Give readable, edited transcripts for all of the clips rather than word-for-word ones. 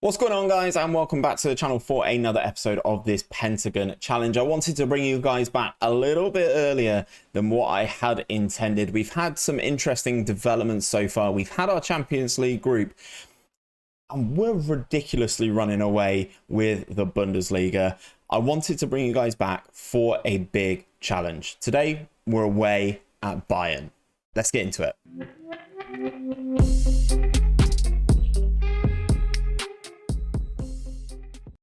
What's going on, guys, and welcome back to the channel for another episode of this Pentagon challenge. I wanted to bring you guys back a little bit earlier than what I had intended. We've had some interesting developments so far. We've had our Champions League group, and we're ridiculously running away with the Bundesliga. I wanted to bring you guys back for a big challenge. Today, we're away at Bayern. Let's get into it.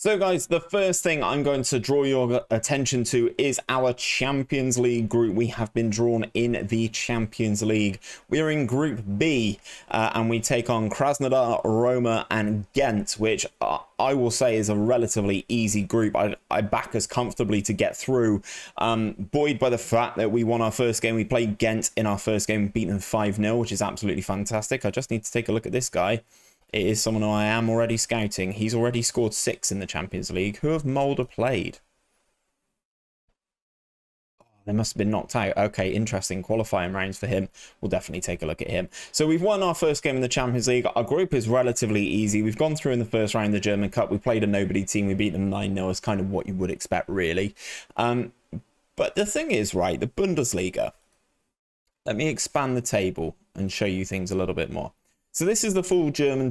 So guys, the first thing I'm going to draw your attention to is our Champions League group. We have been drawn in the Champions League. We are in Group B, and we take on Krasnodar, Roma and Ghent, which I will say is a relatively easy group. I back us comfortably to get through, buoyed by the fact that we won our first game. We played Ghent in our first game, beaten them 5-0, which is absolutely fantastic. I just need to take a look at this guy. It is someone who I am already scouting. He's already scored 6 in the Champions League. Who have Mulder played? Oh, they must have been knocked out. Okay, interesting. Qualifying rounds for him. We'll definitely take a look at him. So we've won our first game in the Champions League. Our group is relatively easy. We've gone through in the first round the German Cup. We played a nobody team. We beat them 9-0. It's kind of what you would expect, really. But the thing is, right, the Bundesliga. Let me expand the table and show you things a little bit more. So this is the full German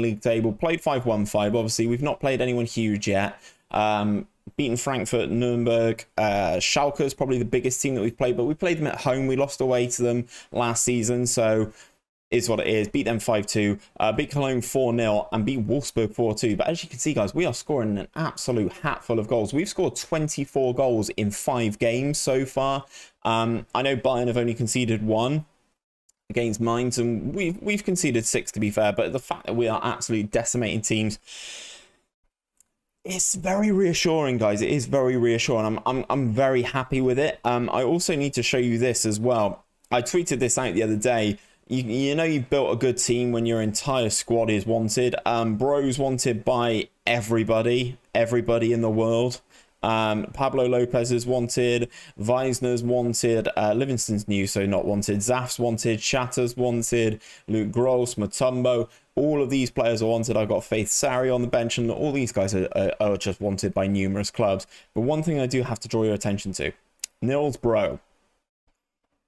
league table. Played 5-1-5. Obviously, we've not played anyone huge yet. Beaten Frankfurt, Nuremberg. Schalke is probably the biggest team that we've played, but we played them at home. We lost away to them last season, so is what it is. Beat them 5-2. Beat Cologne 4-0 and beat Wolfsburg 4-2. But as you can see, guys, we are scoring an absolute hatful of goals. We've scored 24 goals in 5 games so far. I know Bayern have only conceded 1. Against Mainz, and we've conceded 6 to be fair, but the fact that we are absolutely decimating teams, it's very reassuring, guys. It is very reassuring. I'm very happy with it. I also need to show you this as well. I tweeted this out the other day. You know you built a good team when your entire squad is wanted. Bro's wanted by everybody in the world. Pablo Lopez is wanted, Weisner's wanted, Livingston's new, so not wanted, Zaf's wanted, Shatter's wanted, Luke Gross, Mutombo, all of these players are wanted. I've got Faith Sarri on the bench, and all these guys are just wanted by numerous clubs. But one thing I do have to draw your attention to, Niels Broe,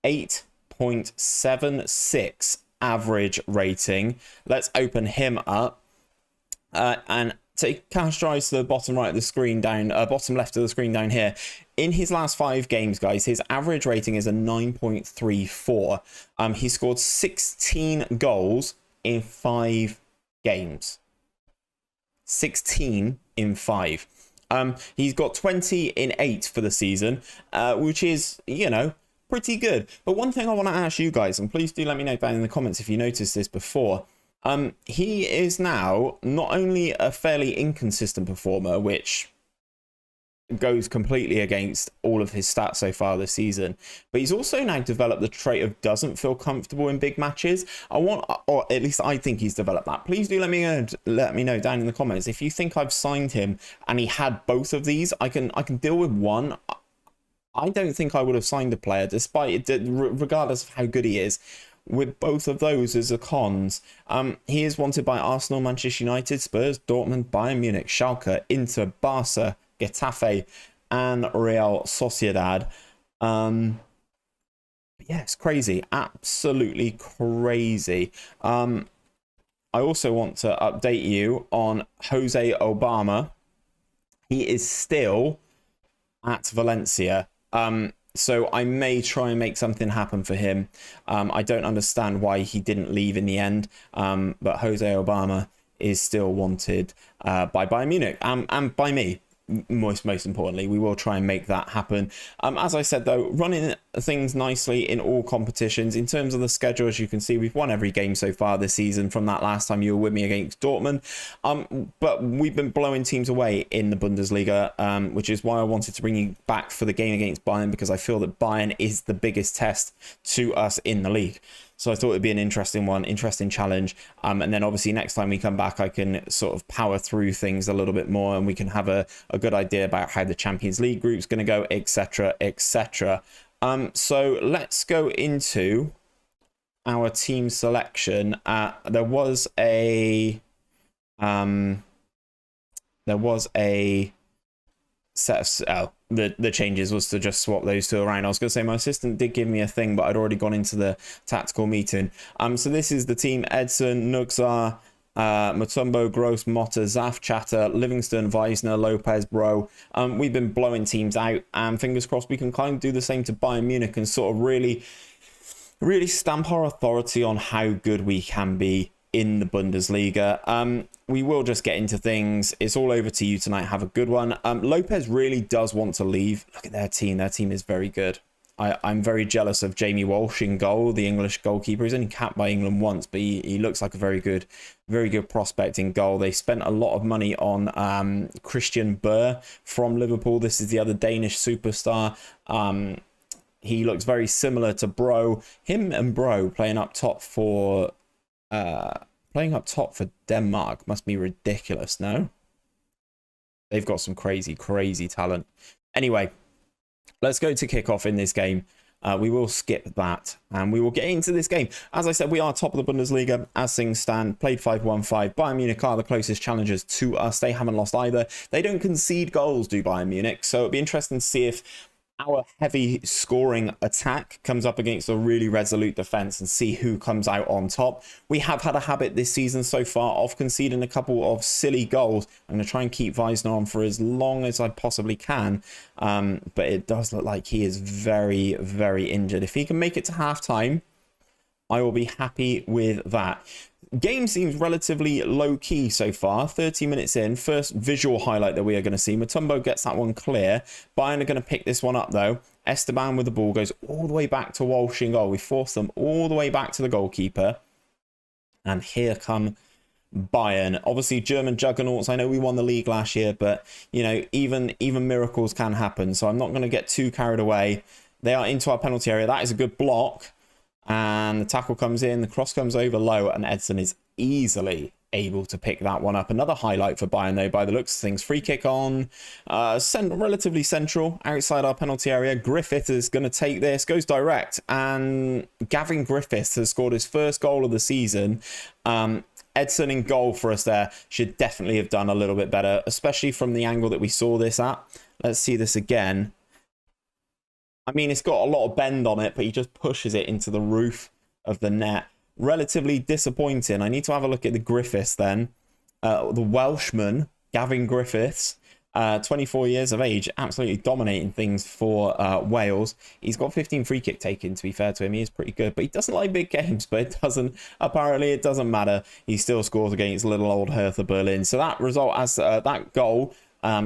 8.76 average rating. Let's open him up, and cast your eyes to the bottom right of the screen down, bottom left of the screen down here. In his last 5 games, guys, his average rating is a 9.34. He scored 16 goals in 5 games. 16 in 5. He's got 20 in 8 for the season, which is, you know, pretty good. But one thing I want to ask you guys, and please do let me know down in the comments if you noticed this before. He is now not only a fairly inconsistent performer, which goes completely against all of his stats so far this season, but he's also now developed the trait of doesn't feel comfortable in big matches. Or at least I think he's developed that. Please do let me know down in the comments if you think I've signed him and he had both of these. I can deal with one. I don't think I would have signed a player, despite it, regardless of how good he is, with both of those as a cons. He is wanted by Arsenal, Manchester United, Spurs, Dortmund, Bayern Munich, Schalke, Inter, Barca, Getafe, and Real Sociedad. Yeah, it's crazy. Absolutely crazy. I also want to update you on Jose Obama. He is still at Valencia. So I may try and make something happen for him. I don't understand why he didn't leave in the end. But Jose Obama is still wanted by Bayern Munich and by me. Most importantly, we will try and make that happen. As I said, though, running things nicely in all competitions. In terms of the schedule, as you can see, we've won every game so far this season from that last time you were with me against Dortmund. But we've been blowing teams away in the Bundesliga, which is why I wanted to bring you back for the game against Bayern, because I feel that Bayern is the biggest test to us in the league. So I thought it'd be an interesting one, interesting challenge. And then obviously next time we come back, I can sort of power through things a little bit more, and we can have a good idea about how the Champions League group's going to go, etc., etc. So let's go into our team selection. There was a There was a set of the changes was to just swap those two around. I was going to say my assistant did give me a thing, but I'd already gone into the tactical meeting. So this is the team: Edson, Nugzar, Mutombo, Gross, Motta, Zaf, Chatter, Livingston, Weisner, Lopez, Broe. We've been blowing teams out, and fingers crossed we can kind of do the same to Bayern Munich and sort of really stamp our authority on how good we can be in the Bundesliga. We will just get into things. It's all over to you tonight. Have a good one. Lopez really does want to leave. Look at their team. Their team is very good. I'm very jealous of Jamie Walsh in goal, the English goalkeeper. He's only capped by England once, but he looks like a very good prospect in goal. They spent a lot of money on Christian Burr from Liverpool. This is the other Danish superstar. He looks very similar to Broe. Him and Broe playing up top for Denmark must be ridiculous, no? They've got some crazy talent. Anyway, let's go to kickoff in this game. We will skip that and we will get into this game. As I said, we are top of the Bundesliga as things stand. Played 5-1-5. Bayern Munich are the closest challengers to us. They haven't lost either. They don't concede goals, do Bayern Munich. So it'll be interesting to see if our heavy scoring attack comes up against a really resolute defense and see who comes out on top. We have had a habit this season so far of conceding a couple of silly goals. I'm going to try and keep Weisner on for as long as I possibly can. But it does look like he is very injured. If he can make it to half-time, I will be happy with that. Game seems relatively low-key so far. 30 minutes in. First visual highlight that we are going to see. Mutombo gets that one clear. Bayern are going to pick this one up, though. Esteban with the ball goes all the way back to Walsh in goal. We force them all the way back to the goalkeeper. And here come Bayern. Obviously, German juggernauts. I know we won the league last year, but, you know, even miracles can happen. So I'm not going to get too carried away. They are into our penalty area. That is a good block. And the tackle comes in, the cross comes over low, and Edson is easily able to pick that one up. Another highlight for Bayern, though, by the looks of things. Free kick on, relatively central, outside our penalty area. Griffith is going to take this, goes direct, and Gavin Griffiths has scored his first goal of the season. Edson in goal for us there. Should definitely have done a little bit better, especially from the angle that we saw this at. Let's see this again. I mean, it's got a lot of bend on it, but he just pushes it into the roof of the net. Relatively disappointing. I need to have a look at the Griffiths then. The Welshman, Gavin Griffiths, 24 years of age, absolutely dominating things for Wales. He's got 15 free kick taken, to be fair to him. He is pretty good, but he doesn't like big games, but apparently it doesn't matter. He still scores against little old Hertha Berlin. So that result, as that goal...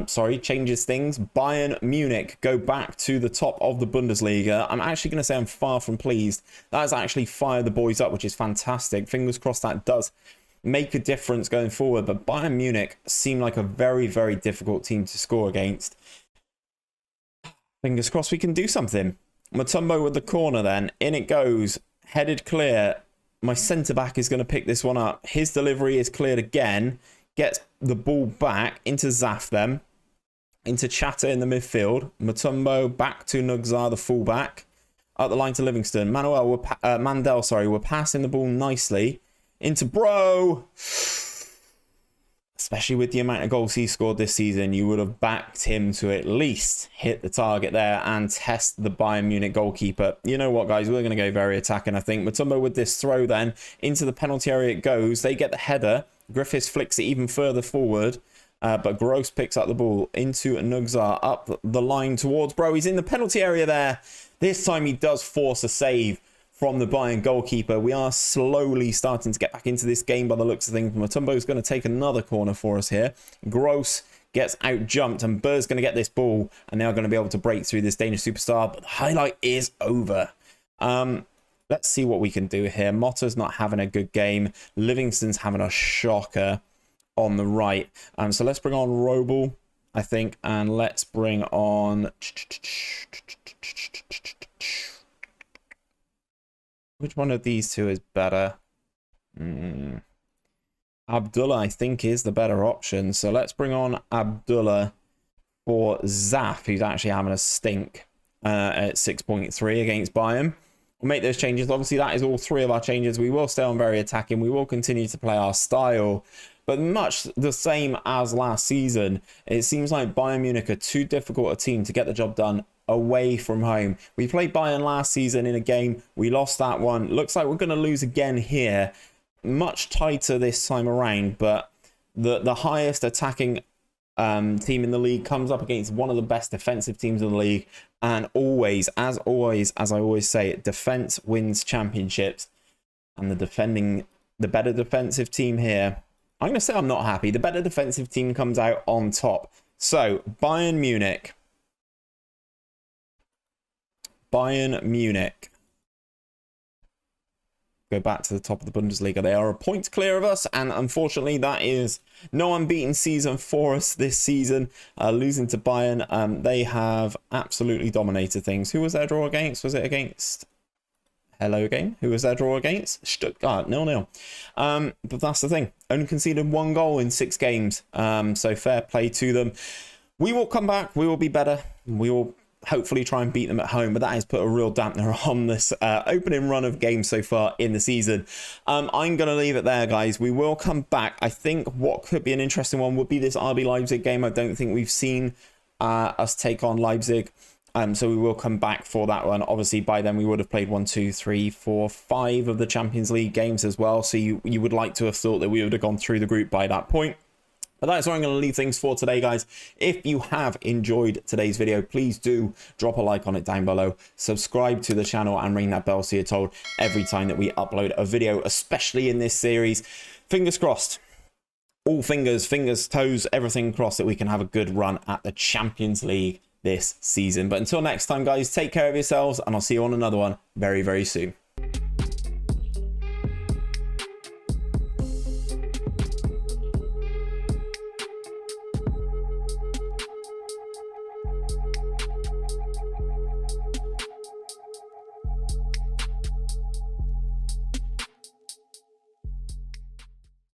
changes things. Bayern Munich go back to the top of the Bundesliga. I'm actually going to say I'm far from pleased. That has actually fired the boys up, which is fantastic. Fingers crossed that does make a difference going forward. But Bayern Munich seem like a very difficult team to score against. Fingers crossed we can do something. Mutombo with the corner then. In it goes. Headed clear. My centre-back is going to pick this one up. His delivery is cleared again. Gets the ball back into Zaf then. Into Chatter in the midfield. Mutombo back to Nugzar, the fullback. Up the line to Livingston. Mandel, we're passing the ball nicely. Into Broe. Especially with the amount of goals he scored this season, you would have backed him to at least hit the target there and test the Bayern Munich goalkeeper. You know what, guys? We're going to go very attacking, I think. Mutombo with this throw then. Into the penalty area it goes. They get the header. Griffiths flicks it even further forward, but Gross picks up the ball into Nugzar, up the line towards Broe. He's in the penalty area there. This time he does force a save from the Bayern goalkeeper. We are slowly starting to get back into this game by the looks of things. Mutombo is going to take another corner for us here. Gross gets out jumped and Burr's going to get this ball and they are going to be able to break through this Danish superstar, but the highlight is over. Let's see what we can do here. Motta's not having a good game. Livingston's having a shocker on the right. So let's bring on Robel, I think, and let's bring on... Which one of these two is better? Abdullah, I think, is the better option. So let's bring on Abdullah for Zaf, who's actually having a stink at 6.3 against Bayern. we'll make those changes. Obviously, that is all 3 of our changes. We will stay on very attacking. We will continue to play our style, but much the same as last season. It seems like Bayern Munich are too difficult a team to get the job done away from home. We played Bayern last season in a game. We lost that one. Looks like we're going to lose again here. Much tighter this time around, but the highest attacking team in the league comes up against one of the best defensive teams in the league, and always, as I always say, defense wins championships. And the better defensive team here, I'm going to say I'm not happy. The better defensive team comes out on top. So Bayern Munich. Go back to the top of the Bundesliga. They are a point clear of us, and unfortunately that is no unbeaten season for us this season. Losing to Bayern, they have absolutely dominated things. Who was their draw against? Was it against... Hello game? Who was their draw against? Stuttgart, 0-0. But that's the thing. Only conceded 1 goal in 6 games. So fair play to them. We will come back. We will be better. We will hopefully try and beat them at home, but that has put a real dampener on this opening run of games so far in the season. I'm going to leave it there, guys. We will come back. I think what could be an interesting one would be this RB Leipzig game. I don't think we've seen us take on Leipzig, so we will come back for that one. Obviously, by then we would have played 1, 2, 3, 4, 5 of the Champions League games as well, so you would like to have thought that we would have gone through the group by that point. But that's where I'm going to leave things for today, guys. If you have enjoyed today's video, please do drop a like on it down below. Subscribe to the channel and ring that bell so you're told every time that we upload a video, especially in this series. Fingers crossed. All fingers, toes, everything crossed that we can have a good run at the Champions League this season. But until next time, guys, take care of yourselves, and I'll see you on another one very, very soon.